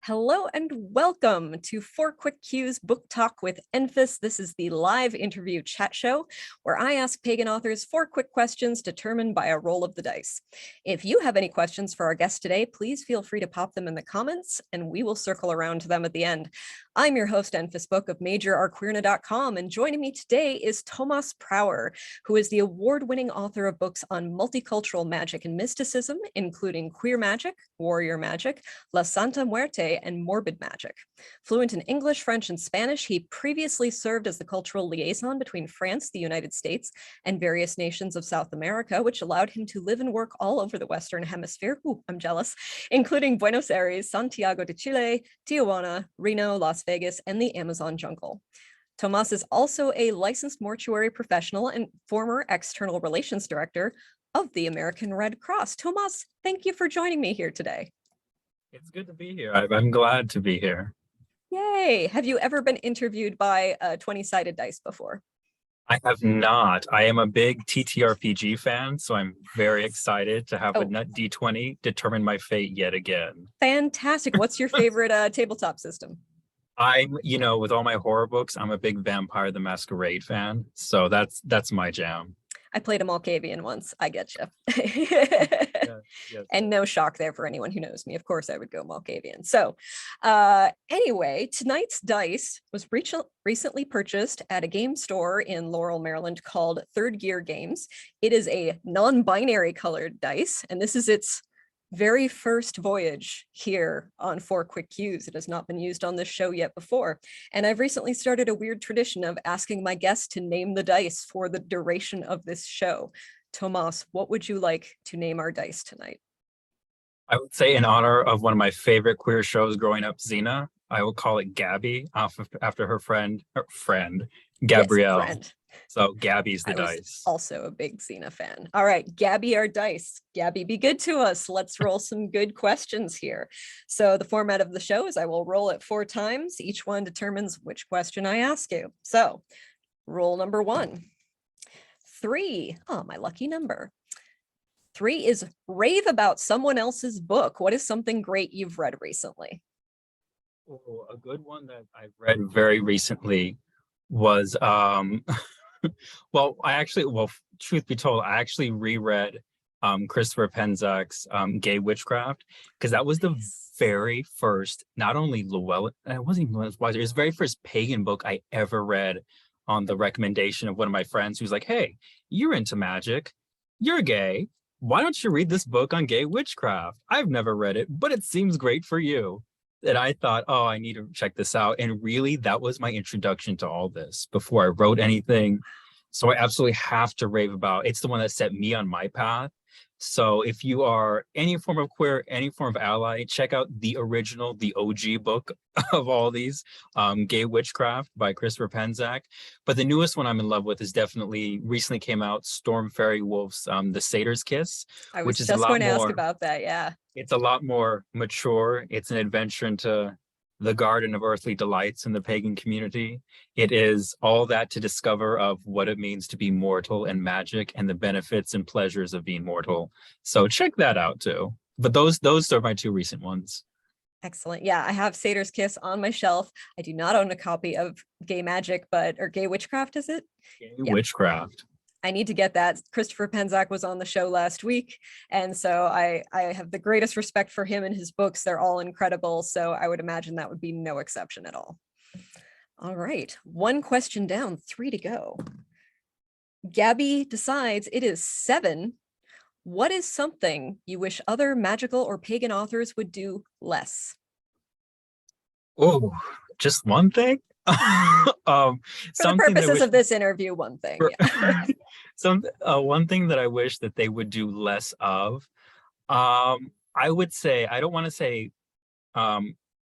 Hello and welcome to Four Quick Cues Book Talk with Enfys. This is the live interview chat show where I ask pagan authors 4 quick questions determined by a roll of the dice. If you have any questions for our guest today, please feel free to pop them in the comments and we will circle around to them at the end. I'm your host, Enfys Book of MajorArqueerna.com, and joining me today is Tomás Prower, who is the award-winning author of books on multicultural magic and mysticism, including queer magic, warrior magic, La Santa Muerte, and morbid magic. Fluent in English, French, and Spanish, he previously served as the cultural liaison between France, the United States, and various nations of South America, which allowed him to live and work all over the Western Hemisphere. Ooh, I'm jealous, including Buenos Aires, Santiago de Chile, Tijuana, Reno, Las Vegas, and the Amazon jungle. Tomás is also a licensed mortuary professional and former external relations director of the American Red Cross. Tomás, thank you for joining me here today. It's good to be here. I'm glad to be here. Yay. Have you ever been interviewed by a 20-sided dice before? I have not. I am a big TTRPG fan, so I'm very excited to have a nut D20 determine my fate yet again. Fantastic. What's your favorite tabletop system? With all my horror books, I'm a big Vampire the Masquerade fan, so that's my jam. I played a Malkavian once. I get you. Yes. And no shock there for anyone who knows me. Of course, I would go Malkavian. So anyway, tonight's dice was recently purchased at a game store in Laurel, Maryland called Third Gear Games. It is a non-binary colored dice, and this is its very first voyage here on Four Quick Cues. It has not been used on this show yet before. And I've recently started a weird tradition of asking my guests to name the dice for the duration of this show. Tomás, what would you like to name our dice tonight? I would say in honor of one of my favorite queer shows growing up, Xena, I will call it Gabby after her friend Gabrielle. Yes, friend. So Gabby's the I was dice. Also a big Xena fan. All right, Gabby, our dice. Gabby, be good to us. Let's roll some good questions here. So the format of the show is I will roll it 4 times. Each one determines which question I ask you. So roll number 1. 3. Oh, my lucky number. 3 is rave about someone else's book. What is something great you've read recently? Oh, a good one that I've read very recently was truth be told, I actually reread Christopher Penczak's Gay Witchcraft, because that was the very first, not only Llewellyn, it wasn't even Llewellyn's Wiser, it was the very first pagan book I ever read on the recommendation of one of my friends who's like, hey, you're into magic, you're gay, why don't you read this book on gay witchcraft? I've never read it, but it seems great for you. And I thought, oh, I need to check this out. And really, that was my introduction to all this before I wrote anything. So I absolutely have to rave about. It's the one that set me on my path. So if you are any form of queer, any form of ally, check out the original, the OG book of all these, Gay Witchcraft by Christopher Penczak. But the newest one I'm in love with is definitely recently came out, Storm Fairy Wolf's The Satyr's Kiss. I was just going to ask about that, yeah. It's a lot more mature. It's an adventure into the garden of earthly delights in the pagan community. It is all that to discover of what it means to be mortal and magic and the benefits and pleasures of being mortal. So check that out too. But those are my 2 recent ones. Excellent. Yeah, I have Satyr's Kiss on my shelf. I do not own a copy of Gay Magic, or Gay Witchcraft, is it? Gay Witchcraft. I need to get that. Christopher Penczak was on the show last week, and so I have the greatest respect for him and his books. They're all incredible, so I would imagine that would be no exception at all. All right, 1 question down, 3 to go. Gabby decides it is 7. What is something you wish other magical or pagan authors would do less? Oh, just one thing? For the purposes of this interview, one thing. Yeah. One thing that I wish that they would do less of, I would say, I don't want to say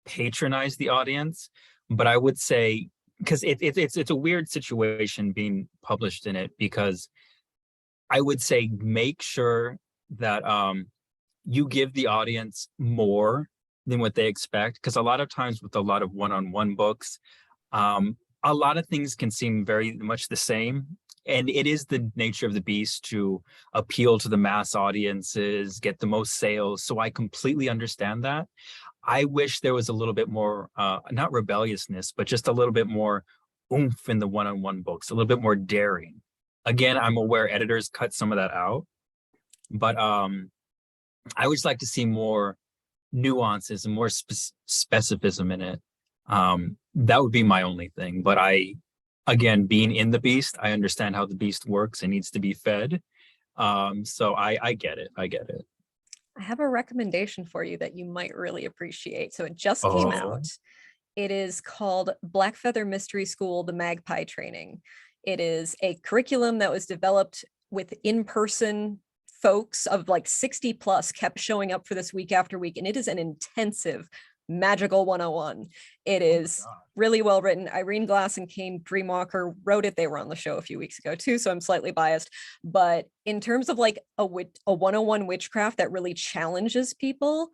patronize the audience, but I would say, because it's a weird situation being published in it, because I would say make sure that you give the audience more than what they expect, because a lot of times with a lot of one-on-one books, a lot of things can seem very much the same. And it is the nature of the beast to appeal to the mass audiences, get the most sales. So I completely understand that. I wish there was a little bit more, not rebelliousness, but just a little bit more oomph in the one-on-one books, a little bit more daring. Again, I'm aware editors cut some of that out, but I would just like to see more nuances and more specificism in it. That would be my only thing. But again, being in the beast, I understand how the beast works and needs to be fed. So I get it. I get it. I have a recommendation for you that you might really appreciate. So it just came Oh, out. It is called Black Feather Mystery School, the Magpie Training. It is a curriculum that was developed with in-person folks of like 60 plus kept showing up for this week after week. And it is an intensive magical 101. It is really well written. Irene Glass and Kane Dreamwalker wrote it. They were on the show a few weeks ago too, so I'm slightly biased. But in terms of like a 101 witchcraft that really challenges people,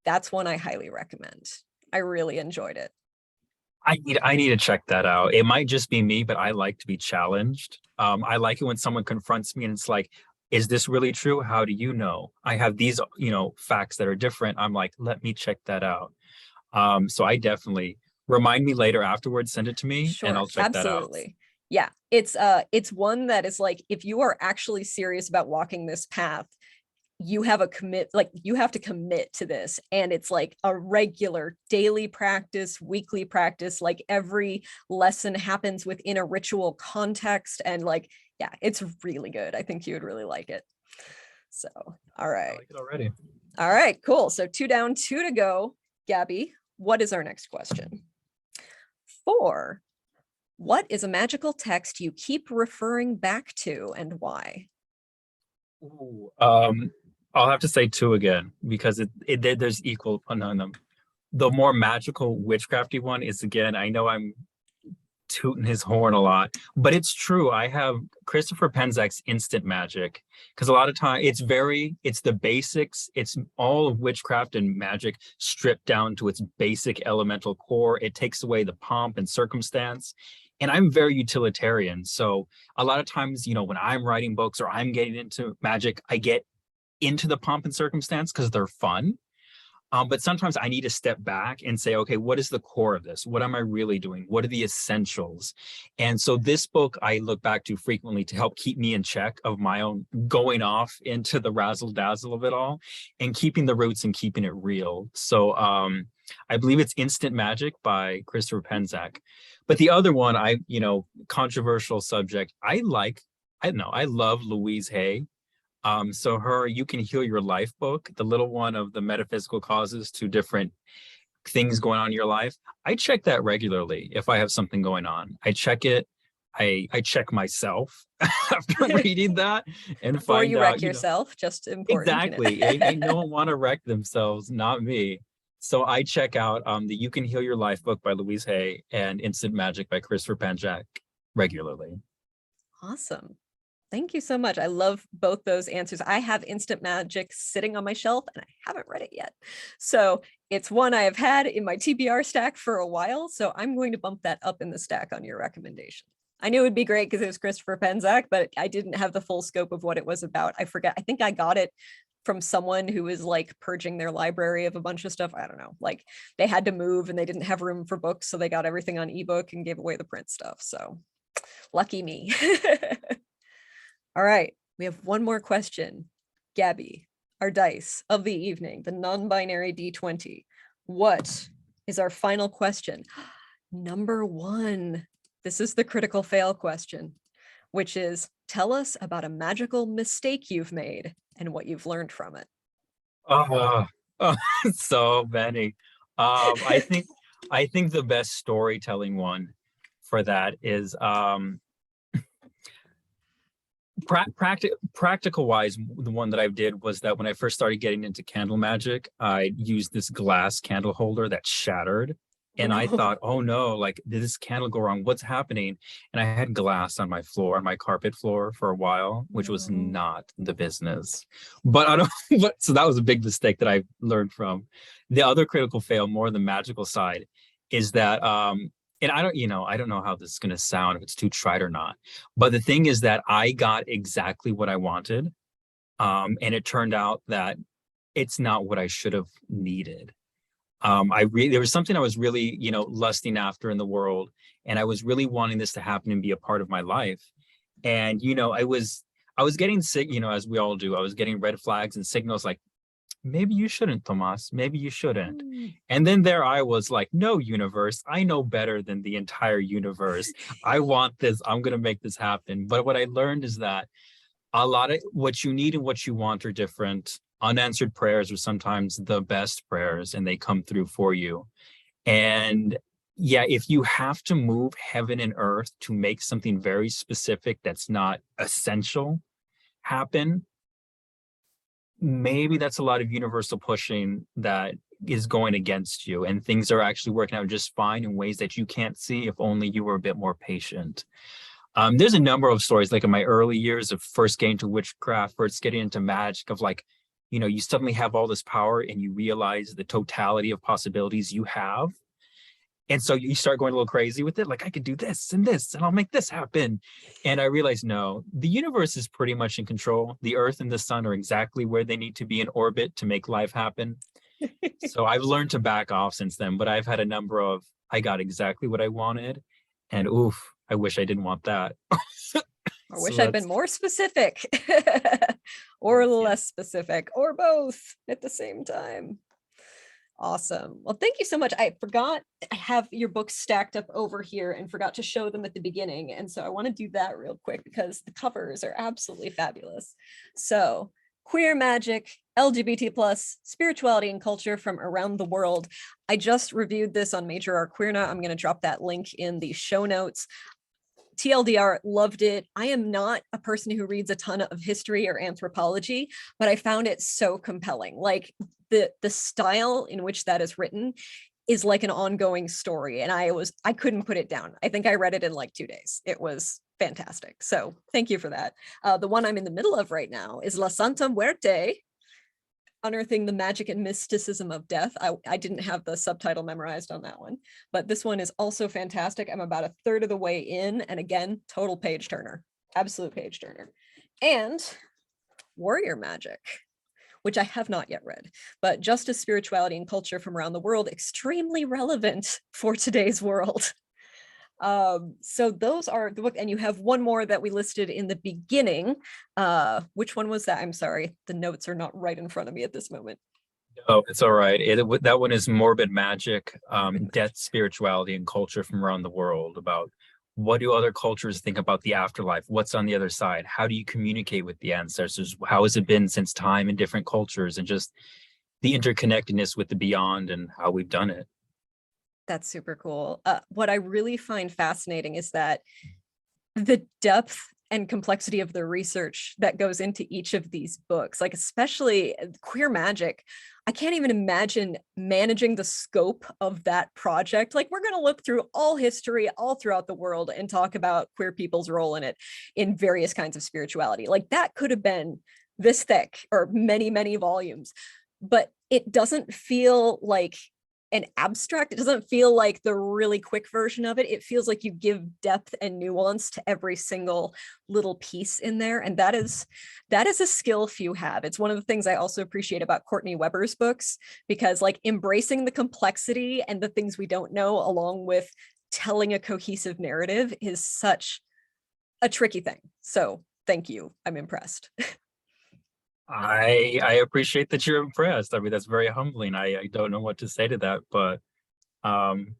that's one I highly recommend. I really enjoyed it. I need to check that out. It might just be me, but I like to be challenged. I like it when someone confronts me and it's like, is this really true? How do you know? I have these, facts that are different. I'm like, let me check that out. So I definitely remind me later afterwards, send it to me and Sure, I'll check that out. absolutely. Yeah, it's one that is like, if you are actually serious about walking this path, you have you have to commit to this, and it's like a regular daily practice, weekly practice. Like every lesson happens within a ritual context, and like, yeah, it's really good. I think you would really like it. So, all I right. like it already. All right, cool. So 2 down, 2 to go. Gabby, what is our next question? 4. What is a magical text you keep referring back to, and why? Ooh, I'll have to say two again because there's equal on them. The more magical witchcrafty one is, again, I know I'm tooting his horn a lot, but it's true. I have Christopher Penzak's instant magic because a lot of time it's the basics. It's all of witchcraft and magic stripped down to its basic elemental core. It takes away the pomp and circumstance. And I'm very utilitarian. So a lot of times, when I'm writing books or I'm getting into magic, I get into the pomp and circumstance because they're fun. But sometimes I need to step back and say, okay, what is the core of this? What am I really doing? What are the essentials? And so this book I look back to frequently to help keep me in check of my own going off into the razzle dazzle of it all and keeping the roots and keeping it real. So I believe it's Instant Magic by Christopher Penzak. But the other one, controversial subject, I don't know, I love Louise Hay. So her You Can Heal Your Life book, the little one of the metaphysical causes to different things going on in your life. I check that regularly if I have something going on. I check it. I check myself after reading that and Before find you wreck out, yourself, just important. exactly. Ain't no one want to wreck themselves, not me. So I check out the You Can Heal Your Life book by Louise Hay and Instant Magic by Christopher Panchak regularly. Awesome. Thank you so much. I love both those answers. I have Instant Magic sitting on my shelf and I haven't read it yet. So it's one I have had in my TBR stack for a while. So I'm going to bump that up in the stack on your recommendation. I knew it would be great because it was Christopher Penzak, but I didn't have the full scope of what it was about. I forget. I think I got it from someone who was like purging their library of a bunch of stuff. I don't know. Like they had to move and they didn't have room for books. So they got everything on ebook and gave away the print stuff. So lucky me. All right, we have one more question. Gabby, our dice of the evening, the non-binary D20. What is our final question? Number 1. This is the critical fail question, which is tell us about a magical mistake you've made and what you've learned from it. Oh, so many. I think the best storytelling one for that is practical wise. The one that I did was that when I first started getting into candle magic, I used this glass candle holder that shattered. And I thought, oh no, like, did this candle go wrong? What's happening? And I had glass on my floor, on my carpet floor for a while, which was not the business. But I don't, so that was a big mistake that I learned from. The other critical fail, more the magical side, is that, and I don't know how this is going to sound, if it's too trite or not. But the thing is that I got exactly what I wanted. And it turned out that it's not what I should have needed. There was something I was really, lusting after in the world, and I was really wanting this to happen and be a part of my life. And I was getting sick, as we all do. I was getting red flags and signals like, maybe you shouldn't, Tomás. Maybe you shouldn't. Mm. And then there I was like, no, universe, I know better than the entire universe. I want this. I'm going to make this happen. But what I learned is that a lot of what you need and what you want are different. Unanswered prayers are sometimes the best prayers, and they come through for you. And yeah, if you have to move heaven and earth to make something very specific that's not essential happen, maybe that's a lot of universal pushing that is going against you, and things are actually working out just fine in ways that you can't see if only you were a bit more patient. There's a number of stories, like in my early years of first getting to witchcraft, first getting into magic, of like, you suddenly have all this power and you realize the totality of possibilities you have. And so you start going a little crazy with it, like, I could do this, and I'll make this happen. And I realized, no, the universe is pretty much in control. The earth and the sun are exactly where they need to be in orbit to make life happen. So I've learned to back off since then, but I've had a number of, I got exactly what I wanted. And oof, I wish I didn't want that. I wish I'd been more specific or less specific, or both at the same time. Awesome. Well, thank you so much. I forgot, I have your books stacked up over here and forgot to show them at the beginning. And so I want to do that real quick because the covers are absolutely fabulous. So Queer Magic, LGBT plus, spirituality and culture from around the world. I just reviewed this on Major Arqueerna. I'm going to drop that link in the show notes. TLDR, loved it. I am not a person who reads a ton of history or anthropology, but I found it so compelling. Like the style in which that is written is like an ongoing story. And I couldn't put it down. I think I read it in like 2 days. It was fantastic. So thank you for that. The one I'm in the middle of right now is La Santa Muerte, Unearthing the Magic and Mysticism of Death. I didn't have the subtitle memorized on that one, but this one is also fantastic. I'm about a third of the way in, and again, total page turner, absolute page turner. And Warrior Magic, which I have not yet read, but justice, spirituality, and culture from around the world, extremely relevant for today's world. So those are the book, and you have one more that we listed in the beginning. Which one was that? I'm sorry, the notes are not right in front of me at this moment. Oh, it's all right. That one is Morbid Magic, Death, Spirituality, and Culture from Around the World, about what do other cultures think about the afterlife? What's on the other side? How do you communicate with the ancestors? How has it been since time in different cultures, and just the interconnectedness with the beyond and how we've done it. That's super cool. What I really find fascinating is that the depth and complexity of the research that goes into each of these books, like especially Queer Magic, I can't even imagine managing the scope of that project. Like, we're going to look through all history all throughout the world and talk about queer people's role in it in various kinds of spirituality. Like, that could have been this thick or many, many volumes, but it doesn't feel like an abstract. It doesn't feel like the really quick version of it. It feels like you give depth and nuance to every single little piece in there. And that is a skill few have. It's one of the things I also appreciate about Courtney Weber's books, because like embracing the complexity and the things we don't know, along with telling a cohesive narrative, is such a tricky thing. So thank you. I'm impressed. I appreciate that you're impressed. I mean, that's very humbling. I don't know what to say to that, but I'm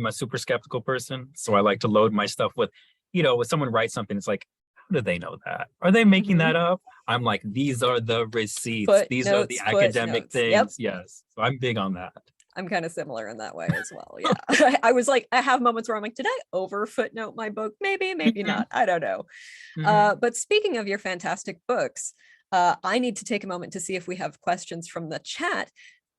a super skeptical person, so I like to load my stuff with, when someone writes something, it's like, how do they know that? Are they making that up? I'm like, these are the receipts. These are the academic things. Yep. Yes, so I'm big on that. I'm kind of similar in that way as well. Yeah. I was like, I have moments where I'm like, did I over footnote my book? Maybe not. I don't know. But speaking of your fantastic books, I need to take a moment to see if we have questions from the chat.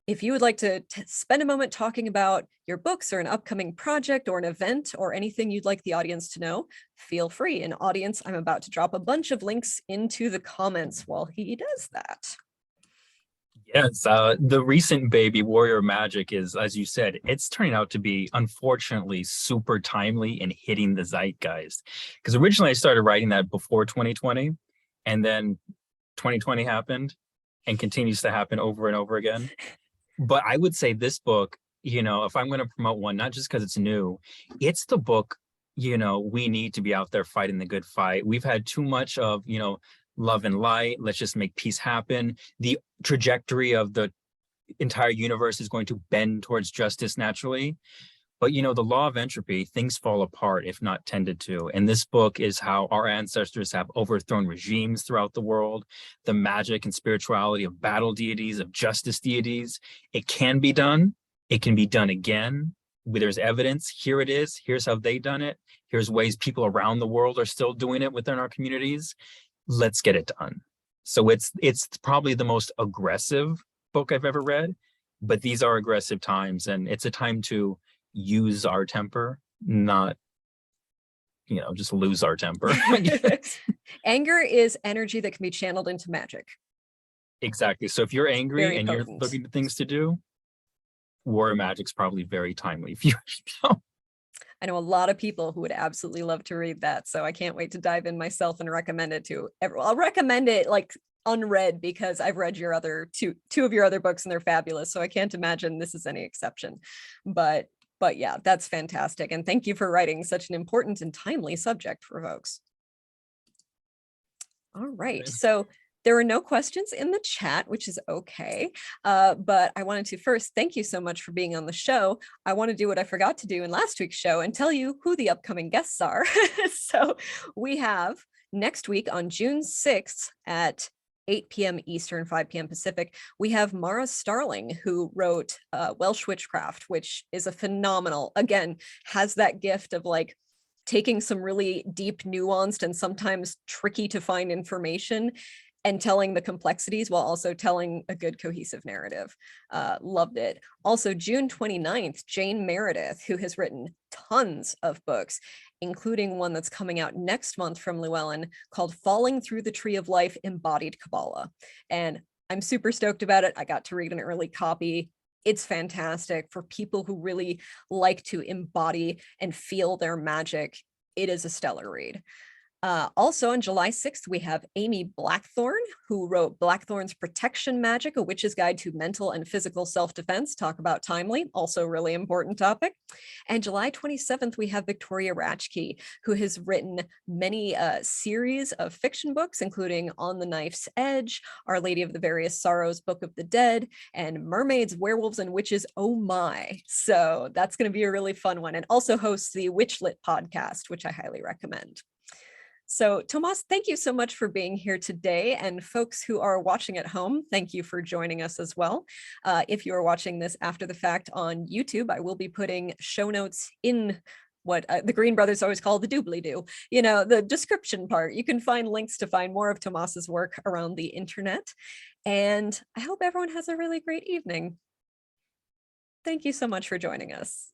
If you would like to spend a moment talking about your books or an upcoming project or an event or anything you'd like the audience to know, feel free. And audience, I'm about to drop a bunch of links into the comments while he does that. Yes, the recent baby Warrior Magic is, as you said, it's turning out to be, unfortunately, super timely and hitting the zeitgeist. Because originally I started writing that before 2020, and then 2020 happened and continues to happen over and over again. But I would say this book, if I'm going to promote one, not just because it's new, it's the book, we need to be out there fighting the good fight. We've had too much of, love and light. Let's just make peace happen. The trajectory of the entire universe is going to bend towards justice naturally. But the law of entropy, things fall apart if not tended to. And this book is how our ancestors have overthrown regimes throughout the world, the magic and spirituality of battle deities, of justice deities. It can be done. It can be done again. There's evidence. Here it is. Here's how they done it. Here's ways people around the world are still doing it within our communities. Let's get it done. So it's probably the most aggressive book I've ever read, but these are aggressive times, and it's a time to use our temper, not just lose our temper. Anger is energy that can be channeled into magic. Exactly. So if you're angry Very and potent. you're looking for things to do, War Magic's probably very timely if you know. I know a lot of people who would absolutely love to read that, so I can't wait to dive in myself and recommend it to everyone. I'll recommend it like unread because I've read your other two of your other books and they're fabulous, so I can't imagine this is any exception. But yeah, that's fantastic. And thank you for writing such an important and timely subject for folks. All right. So there are no questions in the chat, which is okay. But I wanted to first thank you so much for being on the show. I want to do what I forgot to do in last week's show and tell you who the upcoming guests are. So we have next week on June 6th at 8 p.m. Eastern, 5 p.m. Pacific, we have Mara Starling, who wrote Welsh Witchcraft, which is a phenomenal, again, has that gift of like taking some really deep, nuanced, and sometimes tricky to find information and telling the complexities while also telling a good cohesive narrative. Loved it. Also, June 29th, Jane Meredith, who has written tons of books, including one that's coming out next month from Llewellyn called Falling Through the Tree of Life, Embodied Kabbalah. And I'm super stoked about it. I got to read an early copy. It's fantastic for people who really like to embody and feel their magic. It is a stellar read. Also on July 6th, we have Amy Blackthorn, who wrote Blackthorn's Protection Magic, A Witch's Guide to Mental and Physical Self-Defense. Talk about timely, also really important topic. And July 27th, we have Victoria Ratchkey, who has written many series of fiction books, including On the Knife's Edge, Our Lady of the Various Sorrows, Book of the Dead, and Mermaids, Werewolves, and Witches, Oh My. So that's going to be a really fun one. And also hosts the Witchlit podcast, which I highly recommend. So Tomás, thank you so much for being here today. And folks who are watching at home, thank you for joining us as well. If you are watching this after the fact on YouTube, I will be putting show notes in what the Green Brothers always call the doobly-doo, the description part. You can find links to find more of Tomás's work around the internet. And I hope everyone has a really great evening. Thank you so much for joining us.